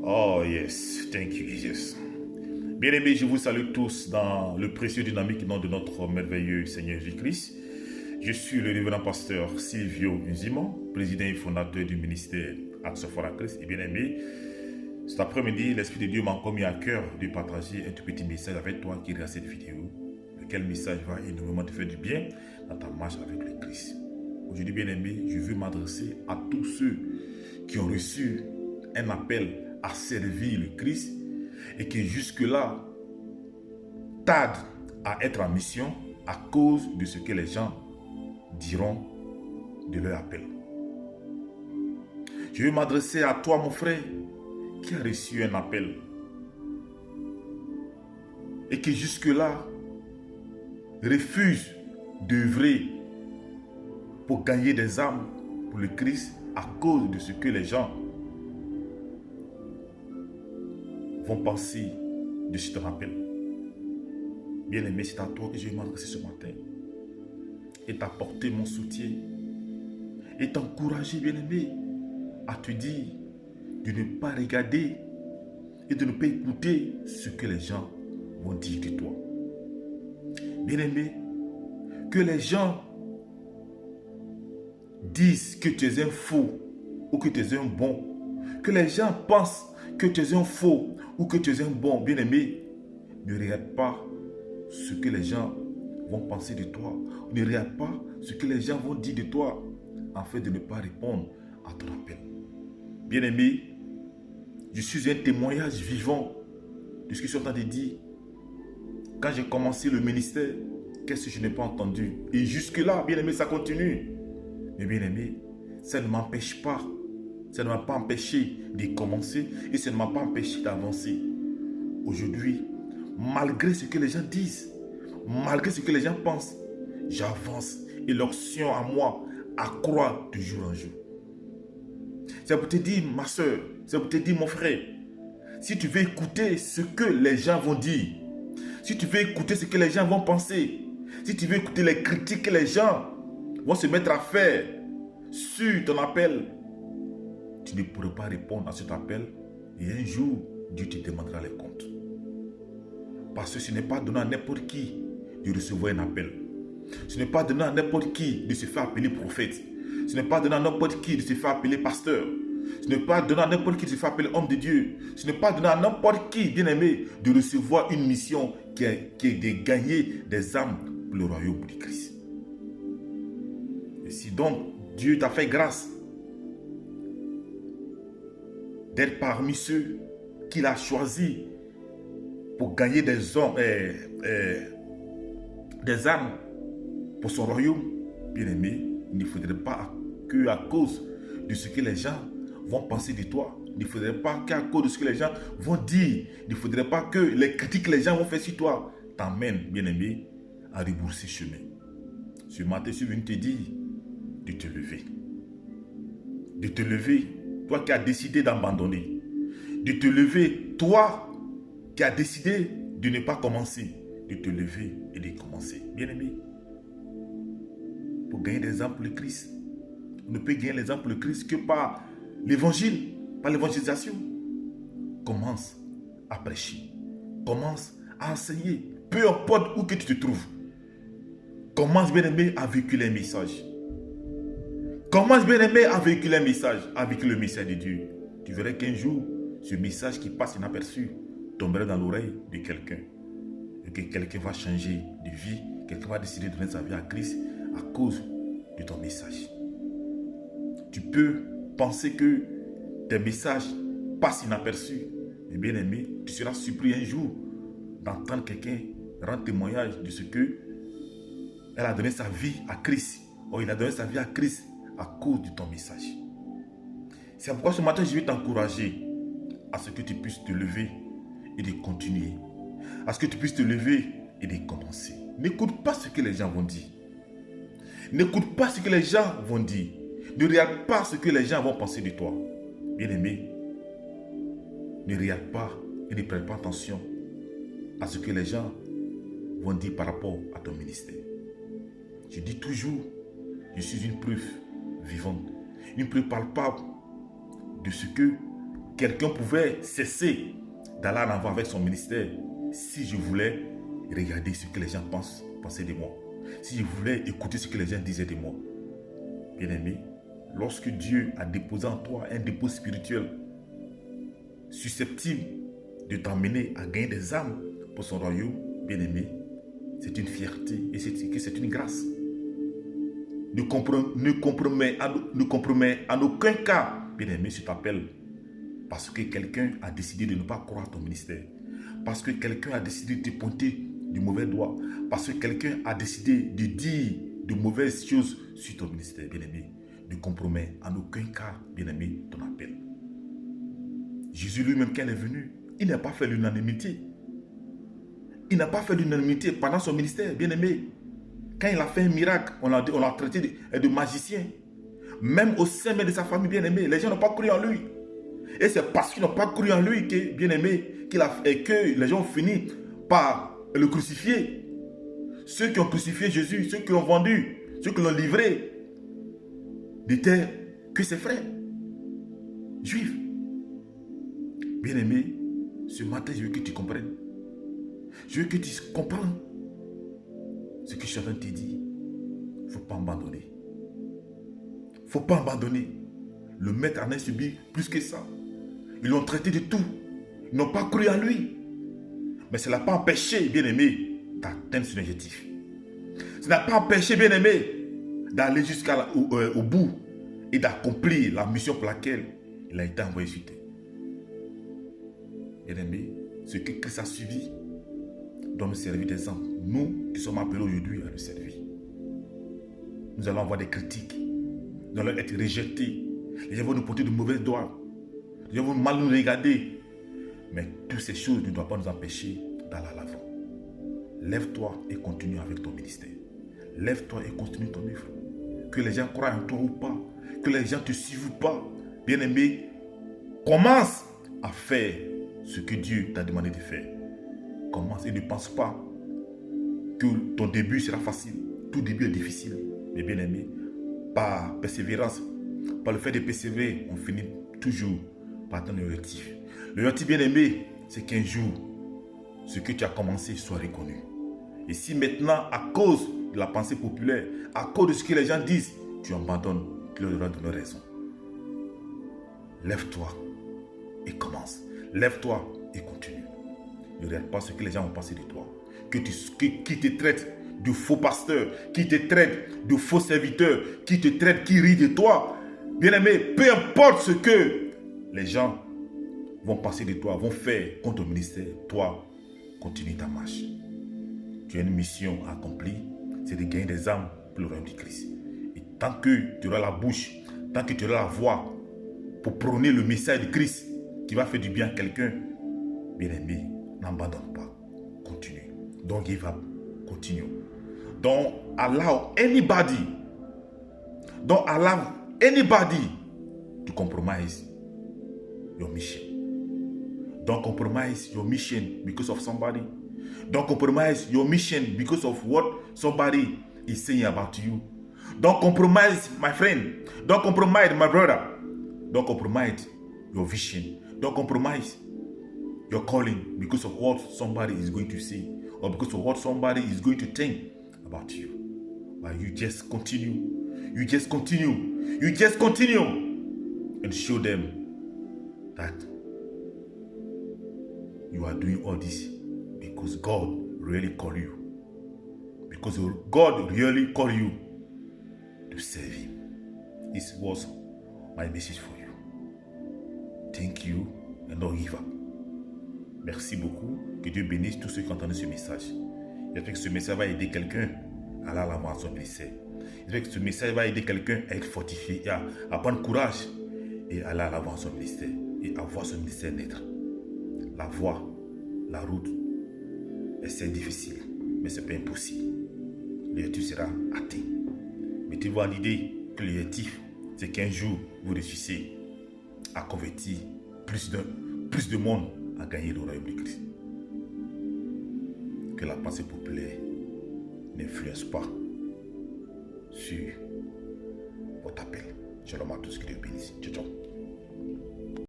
Oh yes, thank you Jesus. Bien-aimés, je vous salue tous dans le précieux dynamique nom de notre merveilleux Seigneur Jésus-Christ. Je suis le révérend pasteur Silvio Nzimon, président et fondateur du ministère Action for Christ. Et bien-aimé, cet après-midi, l'Esprit de Dieu m'a commis à cœur de partager un tout petit message avec toi qui regarde cette vidéo. Lequel message va énormément te faire du bien dans ta marche avec le Christ. Aujourd'hui, bien-aimé, je veux m'adresser à tous ceux qui ont reçu un appel à servir le Christ et qui jusque-là tardent à être en mission à cause de ce que les gens diront de leur appel. Je veux m'adresser à toi, mon frère, qui a reçu un appel et qui jusque-là refuse d'œuvrer pour gagner des âmes pour le Christ à cause de ce que les gens vont penser de ce appel. Bien-aimé, c'est à toi que je vais m'adresser ce matin et t'apporter mon soutien et t'encourager, bien-aimé, à te dire de ne pas regarder et de ne pas écouter ce que les gens vont dire de toi. Bien-aimé, que les gens disent que tu es un faux ou que tu es un bon, que les gens pensent que tu es un faux ou que tu es un bon, bien-aimé, ne regarde pas ce que les gens vont penser de toi. Ne regarde pas ce que les gens vont dire de toi afin de ne pas répondre à ton appel. Bien-aimé, je suis un témoignage vivant de ce que je suis en train de dire. Quand j'ai commencé le ministère, qu'est-ce que je n'ai pas entendu? Et jusque-là, bien-aimé, ça continue. Mais bien-aimé, ça ne m'empêche pas. Ça ne m'a pas empêché de commencer et ça ne m'a pas empêché d'avancer. Aujourd'hui, malgré ce que les gens disent, malgré ce que les gens pensent, j'avance et l'onction à moi accroît de jour en jour. C'est pour te dire, ma soeur, c'est pour te dire, mon frère, si tu veux écouter ce que les gens vont dire, si tu veux écouter ce que les gens vont penser, si tu veux écouter les critiques que les gens vont se mettre à faire sur ton appel, tu ne pourras pas répondre à cet appel et un jour, Dieu te demandera les comptes. Parce que ce n'est pas donné à n'importe qui de recevoir un appel. Ce n'est pas donné à n'importe qui de se faire appeler prophète. Ce n'est pas donné à n'importe qui de se faire appeler pasteur. Ce n'est pas donné à n'importe qui de se faire appeler homme de Dieu. Ce n'est pas donné à n'importe qui, bien-aimé, de recevoir une mission qui est de gagner des âmes pour le royaume du Christ. Et si donc Dieu t'a fait grâce d'être parmi ceux qu'il a choisis pour gagner des hommes, des âmes pour son royaume, bien-aimé, il ne faudrait pas que à cause de ce que les gens vont penser de toi, il ne faudrait pas qu'à cause de ce que les gens vont dire, il ne faudrait pas que les critiques que les gens vont faire sur toi t'emmènent, bien-aimé, à rebourser chemin. Ce matin, je suis venu te dire de te lever. De te lever, toi qui as décidé d'abandonner. De te lever, toi qui as décidé de ne pas commencer. De te lever et de commencer. Bien-aimé, pour gagner des âmes pour le Christ, on ne peut gagner les âmes pour le Christ que par l'évangile, par l'évangélisation. Commence à prêcher. Commence à enseigner. Peu importe où que tu te trouves. Commence, bien-aimé, à véhiculer un message. Commence, bien-aimé, à véhiculer un message, avec le message de Dieu. Tu verras qu'un jour, ce message qui passe inaperçu tomberait dans l'oreille de quelqu'un. Et que quelqu'un va changer de vie, quelqu'un va décider de donner sa vie à Christ à cause de ton message. Tu peux penser que tes messages passent inaperçus. Mais bien aimé, tu seras surpris un jour d'entendre quelqu'un rendre témoignage de ce que elle a donné sa vie à Christ. Ou il a donné sa vie à Christ à cause de ton message. C'est pourquoi ce matin, je vais t'encourager à ce que tu puisses te lever et de continuer. À ce que tu puisses te lever et de commencer. N'écoute pas ce que les gens vont dire. N'écoute pas ce que les gens vont dire. Ne regarde pas ce que les gens vont penser de toi. Bien-aimé, ne regarde pas et ne prête pas attention à ce que les gens vont dire par rapport à ton ministère. Je dis toujours, je suis une preuve vivante, une preuve palpable de ce que quelqu'un pouvait cesser d'aller en avant avec son ministère si je voulais regarder ce que les gens pensaient de moi. Si je voulais écouter ce que les gens disaient de moi. Bien-aimé, lorsque Dieu a déposé en toi un dépôt spirituel susceptible de t'emmener à gagner des âmes pour son royaume, bien-aimé, c'est une fierté et c'est une grâce. Ne compromets en aucun cas, bien-aimé, sur ta appel. Parce que quelqu'un a décidé de ne pas croire à ton ministère. Parce que quelqu'un a décidé de te pointer du mauvais doigt. Parce que quelqu'un a décidé de dire de mauvaises choses sur ton ministère, bien-aimé. Ne compromets en aucun cas, bien-aimé, ton appel. Jésus lui-même, quand il est venu, il n'a pas fait l'unanimité. Il n'a pas fait l'unanimité pendant son ministère, bien-aimé. Quand il a fait un miracle, on l'a traité de magicien. Même au sein de sa famille, bien-aimé, les gens n'ont pas cru en lui. Et c'est parce qu'ils n'ont pas cru en lui que, bien-aimé, que les gens ont fini par le crucifier. Ceux qui ont crucifié Jésus, ceux qui l'ont vendu, ceux qui l'ont livré, n'étaient que ses frères juifs. Bien-aimé, ce matin, je veux que tu comprennes. Je veux que tu comprennes ce que je suis en train de te dire. Il ne faut pas abandonner. Il ne faut pas abandonner. Le maître en a subi plus que ça. Ils l'ont traité de tout. Ils n'ont pas cru en lui. Mais ça n'a pas empêché, bien-aimé, d'atteindre son objectif. Ça n'a pas empêché, bien-aimé, d'aller au bout et d'accomplir la mission pour laquelle il a été envoyé sur terre. Bien-aimé, ce que Christ a suivi doit nous servir d'exemple. Nous qui sommes appelés aujourd'hui à le servir. Nous allons avoir des critiques. Nous allons être rejetés. Les gens vont nous porter de mauvais doigts. Les gens vont mal nous regarder. Mais toutes ces choses ne doivent pas nous empêcher d'aller à l'avant. Lève-toi et continue avec ton ministère. Lève-toi et continue ton œuvre. Que les gens croient en toi ou pas, que les gens ne te suivent ou pas, bien-aimé, commence à faire ce que Dieu t'a demandé de faire. Commence et ne pense pas que ton début sera facile. Tout début est difficile. Mais bien-aimé, par persévérance, par le fait de persévérer, on finit toujours par atteindre l'objectif. L'objectif, bien-aimé, c'est qu'un jour, ce que tu as commencé soit reconnu. Et si maintenant, à cause de la pensée populaire, à cause de ce que les gens disent, tu abandonnes, tu leur donnes raison. Lève-toi et commence. Lève-toi et continue. Ne regarde pas ce que les gens vont penser de toi. Qui te traite de faux pasteur, qui te traite de faux serviteur, qui te traite, qui rit de toi. Bien-aimé, peu importe ce que les gens vont penser de toi, vont faire contre ton ministère, toi, continue ta marche. Tu as une mission à accomplir, c'est de gagner des âmes pour le royaume de Christ. Et tant que tu auras la bouche, tant que tu auras la voix pour prôner le message de Christ qui va faire du bien à quelqu'un, bien-aimé, n'abandonne pas. Continue. Don't give up. Continue. Don't allow anybody to compromise your mission. Don't compromise your mission because of somebody. Don't compromise your mission because of what somebody is saying about you. Don't compromise, my friend. Don't compromise, my brother. Don't compromise your vision. Don't compromise your calling because of what somebody is going to say or because of what somebody is going to think about you. But you just continue. You just continue. You just continue and show them that you are doing all this because God really called you. Because God really called you to serve Him. This was my message for you. Thank you and don't give up. Merci beaucoup. Que Dieu bénisse tous ceux qui ont entendu ce message. J'espère que ce message va aider quelqu'un à aller à l'avant à son ministère. J'espère que ce message va aider quelqu'un à être fortifié, à prendre courage et aller à l'avant à son ministère et à voir son ministère naître. La voie, la route, c'est difficile, mais ce n'est pas impossible. L'objectif sera atteint. Mettez-vous à l'idée que l'objectif, c'est qu'un jour, vous réussissez à convertir plus de monde à gagner le royaume de Christ. Que la pensée populaire n'influence pas sur votre appel. Shalom à tous, que Dieu bénisse. Ciao, ciao.